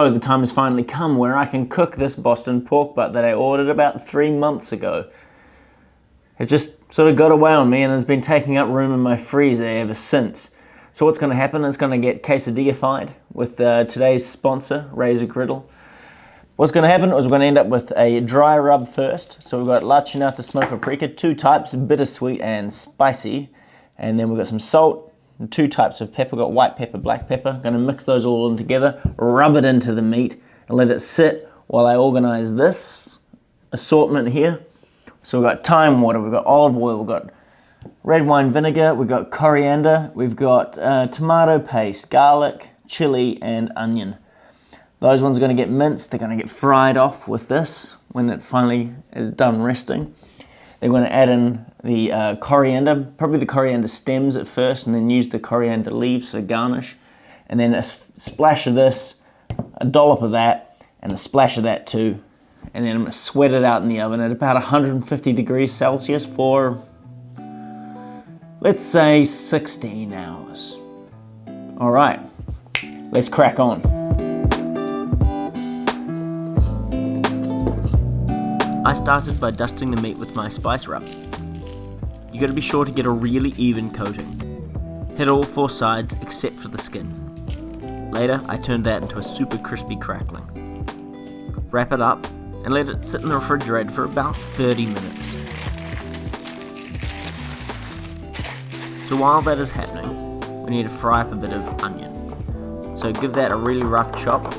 So the time has finally come where I can cook this Boston pork butt that I ordered about 3 months ago. It just sort of got away on me and has been taking up room in my freezer ever since. So what's going to happen is going to get quesadilla-fied with today's sponsor, Griddle. What's going to happen is we're going to end up with a dry rub first. So we've got la chinata smoked paprika, 2 types, bittersweet and spicy. And then we've got some salt, 2 types of pepper. We've got white pepper, black pepper. Going to mix those all in together, rub it into the meat, and let it sit while I organize this assortment here. So we've got thyme water, we've got olive oil, we've got red wine vinegar, we've got coriander, we've got tomato paste, garlic, chili, and onion. Those ones are going to get minced. They're going to get fried off with this when it finally is done resting. They're going to add in the coriander, probably the coriander stems at first, and then use the coriander leaves for garnish. And then a splash of this, a dollop of that, and a splash of that too. And then I'm going to sweat it out in the oven at about 150 degrees Celsius for, let's say, 16 hours. All right, let's crack on. I started by dusting the meat with my spice rub. You gotta be sure to get a really even coating. Hit all 4 sides except for the skin. Later, I turned that into a super crispy crackling. Wrap it up and let it sit in the refrigerator for about 30 minutes. So while that is happening, we need to fry up a bit of onion. So give that a really rough chop,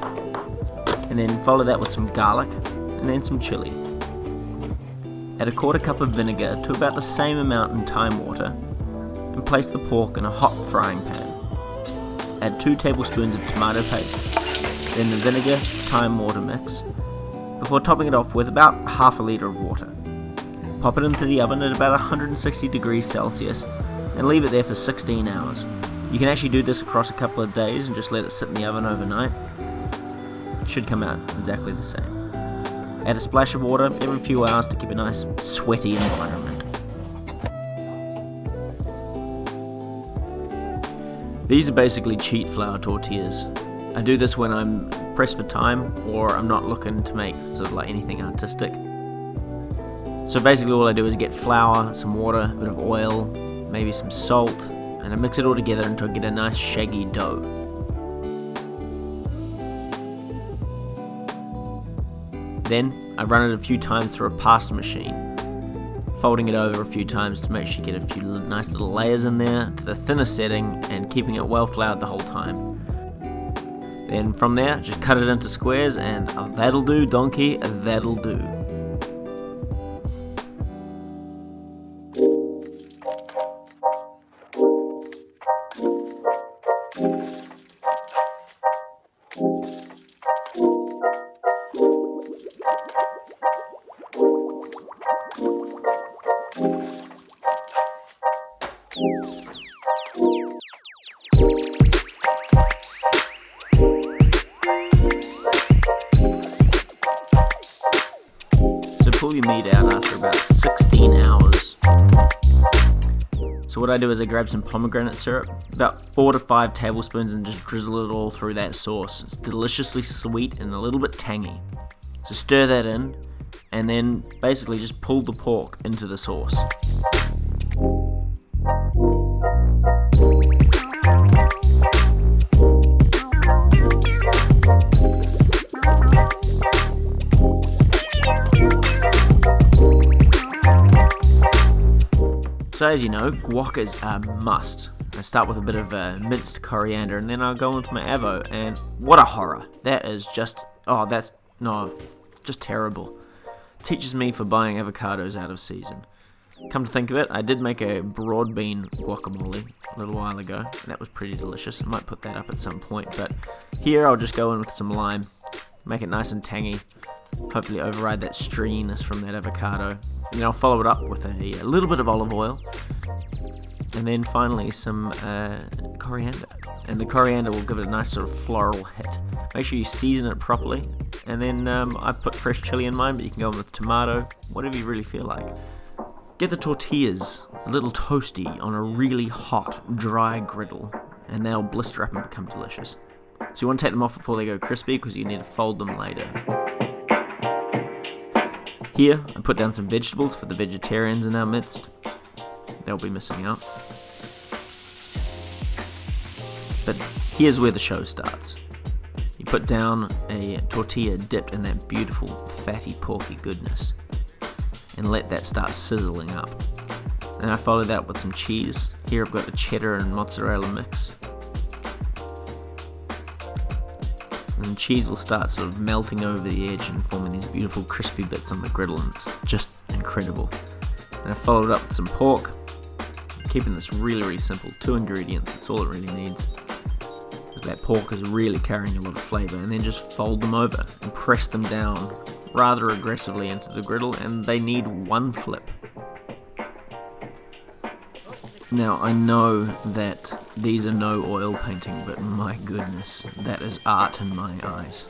and then follow that with some garlic, and then some chili. Add a 1/4 cup of vinegar to about the same amount in thyme water, and place the pork in a hot frying pan. Add 2 tablespoons of tomato paste, then the vinegar, thyme water mix, before topping it off with about half a litre of water. Pop it into the oven at about 160 degrees Celsius and leave it there for 16 hours. You can actually do this across a couple of days and just let it sit in the oven overnight. It should come out exactly the same. Add a splash of water every few hours to keep a nice sweaty environment. These are basically cheat flour tortillas. I do this when I'm pressed for time or I'm not looking to make sort of like anything artistic. So basically all I do is get flour, some water, a bit of oil, maybe some salt, and I mix it all together until I get a nice shaggy dough. Then I run it a few times through a pasta machine, folding it over a few times to make sure you get a few nice little layers in there to the thinner setting and keeping it well floured the whole time. Then from there, just cut it into squares and that'll do, donkey, that'll do. Pull your meat out after about 16 hours. So what I do is I grab some pomegranate syrup, about 4 to 5 tablespoons, and just drizzle it all through that sauce. It's deliciously sweet and a little bit tangy. So stir that in, and then basically just pull the pork into the sauce. So as you know, guac is a must. I start with a bit of minced coriander and then I'll go into my avo, and what a horror. That is just, just terrible. Teaches me for buying avocados out of season. Come to think of it, I did make a broad bean guacamole a little while ago, and that was pretty delicious. I might put that up at some point, but here I'll just go in with some lime, make it nice and tangy, hopefully override that stringiness from that avocado. And then I'll follow it up with a little bit of olive oil, and then finally some coriander. And the coriander will give it a nice sort of floral hit. Make sure you season it properly, and then I put fresh chili in mine, but you can go with tomato, whatever you really feel like. Get the tortillas a little toasty on a really hot, dry griddle, and they'll blister up and become delicious. So you want to take them off before they go crispy because you need to fold them later. Here, I put down some vegetables for the vegetarians in our midst. They'll be missing out. But here's where the show starts. You put down a tortilla dipped in that beautiful, fatty, porky goodness and let that start sizzling up. And I follow that with some cheese. Here I've got the cheddar and mozzarella mix. And cheese will start sort of melting over the edge and forming these beautiful crispy bits on the griddle, and it's just incredible. And I followed up with some pork, keeping this really, really simple. 2 ingredients, that's all it really needs. Because that pork is really carrying a lot of flavour. And then just fold them over and press them down rather aggressively into the griddle, and they need 1 flip. Now, I know that these are no oil painting, but my goodness, that is art in my eyes.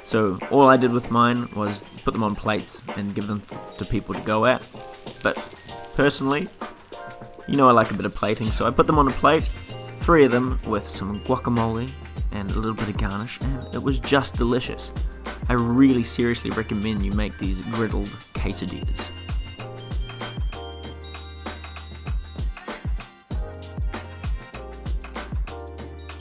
So all I did with mine was put them on plates and give them to people to go at. But personally, you know I like a bit of plating, so I put them on a plate, 3 of them with some guacamole and a little bit of garnish, and it was just delicious. I really seriously recommend you make these griddled quesadillas.